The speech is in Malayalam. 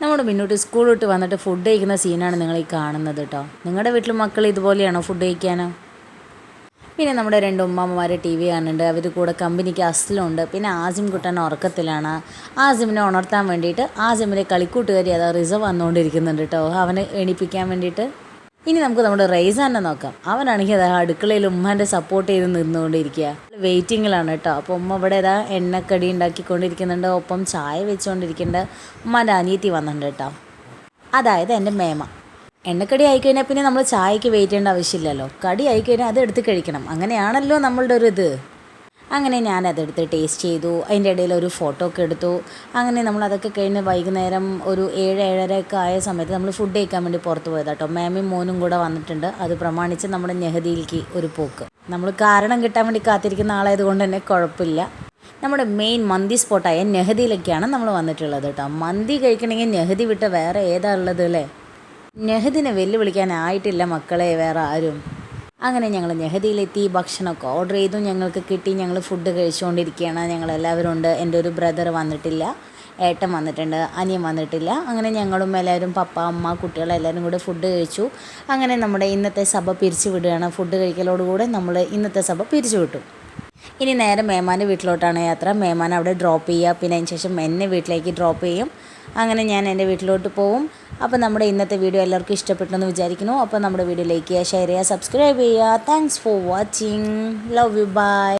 നമ്മുടെ മുന്നോട്ട് സ്കൂൾ വിട്ട് വന്നിട്ട് ഫുഡ് കഴിക്കുന്ന സീനാണ് നിങ്ങൾ ഈ കാണുന്നത് കേട്ടോ. നിങ്ങളുടെ വീട്ടിൽ മക്കൾ ഇതുപോലെയാണോ ഫുഡ് കഴിക്കാനോ? പിന്നെ നമ്മുടെ രണ്ട് ഉമ്മമാർ ടി വി കാണുന്നുണ്ട്. അവർ കൂടെ കമ്പനിക്ക് അസ്ലുണ്ട്. പിന്നെ ആസിം കുട്ടൻ ഉറക്കത്തിലാണ്. ആസിമിനെ ഉണർത്താൻ വേണ്ടിയിട്ട് ആസിമിൻ്റെ കളിക്കൂട്ടുകാരി അതാ റിസ വന്നുകൊണ്ടിരിക്കുന്നുണ്ട് കേട്ടോ, അവനെ എണീപ്പിക്കാൻ വേണ്ടിയിട്ട്. ഇനി നമുക്ക് നമ്മുടെ റൈസാനെ നോക്കാം. അവനാണെങ്കിൽ അതാ അടുക്കളയിൽ ഉമ്മാൻ്റെ സപ്പോർട്ട് ചെയ്ത് നിന്നുകൊണ്ടിരിക്കുക. വെയിറ്റിങ്ങിലാണ് കേട്ടോ. അപ്പോൾ ഉമ്മ ഇവിടെ ഇതാ എണ്ണക്കടി ഉണ്ടാക്കിക്കൊണ്ടിരിക്കുന്നുണ്ട്, ഒപ്പം ചായ വെച്ചുകൊണ്ടിരിക്കുന്നുണ്ട്. ഉമ്മാൻ്റെ അനിയത്തി വന്നിട്ടുണ്ട് കേട്ടോ, അതായത് എൻ്റെ മേമ. എണ്ണക്കടി ആയിക്കഴിഞ്ഞാൽ പിന്നെ നമ്മൾ ചായക്ക് വെയിറ്റ് ചെയ്യേണ്ട ആവശ്യമില്ലല്ലോ. കടി ആയിക്കഴിഞ്ഞാൽ അത് എടുത്ത് കഴിക്കണം, അങ്ങനെയാണല്ലോ നമ്മളുടെ ഒരു ഇത്. അങ്ങനെ ഞാനതെടുത്ത് ടേസ്റ്റ് ചെയ്തു. അതിൻ്റെ ഇടയിൽ ഒരു ഫോട്ടോ ഒക്കെ എടുത്തു. അങ്ങനെ നമ്മളതൊക്കെ കഴിഞ്ഞ് വൈകുന്നേരം ഒരു 7-7:30 ഒക്കെ ആയ സമയത്ത് നമ്മൾ ഫുഡ് കഴിക്കാൻ വേണ്ടി പുറത്ത് പോയത് കേട്ടോ. മേമയും മോനും കൂടെ വന്നിട്ടുണ്ട്. അത് പ്രമാണിച്ച് നമ്മുടെ നെഹദിയിലേക്ക് ഒരു പോക്ക്. നമ്മൾ കാരണം കിട്ടാൻ വേണ്ടി കാത്തിരിക്കുന്ന ആളായതുകൊണ്ട് തന്നെ കുഴപ്പമില്ല. നമ്മുടെ മെയിൻ മന്തി സ്പോട്ടായ നെഹദിയിലേക്കാണ് നമ്മൾ വന്നിട്ടുള്ളത് കേട്ടോ. മന്തി കഴിക്കണമെങ്കിൽ നെഹദി വിട്ട വേറെ ഏതാ ഉള്ളത് അല്ലേ? നെഹദിനെ വെല്ലുവിളിക്കാനായിട്ടില്ല മക്കളെ വേറെ ആരും. അങ്ങനെ ഞങ്ങൾ നെഹദിയിലെത്തി, ഭക്ഷണമൊക്കെ ഓർഡർ ചെയ്തു, ഞങ്ങൾക്ക് കിട്ടി. ഞങ്ങൾ ഫുഡ് കഴിച്ചുകൊണ്ടിരിക്കുകയാണ്. ഞങ്ങളെല്ലാവരും ഉണ്ട്. എൻ്റെ ഒരു ബ്രദർ വന്നിട്ടില്ല, ഏട്ടൻ വന്നിട്ടുണ്ട്, അനിയൻ വന്നിട്ടില്ല. അങ്ങനെ ഞങ്ങളും എല്ലാവരും പപ്പ അമ്മ കുട്ടികളെല്ലാവരും കൂടെ ഫുഡ് കഴിച്ചു. അങ്ങനെ നമ്മുടെ ഇന്നത്തെ സഭ പിരിച്ചു വിടുകയാണ്. ഫുഡ് കഴിക്കലോടുകൂടെ നമ്മൾ ഇന്നത്തെ സഭ പിരിച്ചു വിട്ടു. ഇനി നേരെ മേമാൻ്റെ വീട്ടിലോട്ടാണ് യാത്ര. മേമാൻ അവിടെ ഡ്രോപ്പ് ചെയ്യുക, പിന്നെ അതിന് ശേഷം എന്നെ വീട്ടിലേക്ക് ഡ്രോപ്പ് ചെയ്യും. അങ്ങനെ ഞാൻ എൻ്റെ വീട്ടിലോട്ട് പോവും. അപ്പോൾ നമ്മുടെ ഇന്നത്തെ വീഡിയോ എല്ലാവർക്കും ഇഷ്ടപ്പെട്ടെന്ന് വിചാരിക്കുന്നു. അപ്പോൾ നമ്മുടെ വീഡിയോ ലൈക്ക് ചെയ്യുക, ഷെയർ ചെയ്യുക, സബ്സ്ക്രൈബ് ചെയ്യുക. Thanks for watching. Love you, by.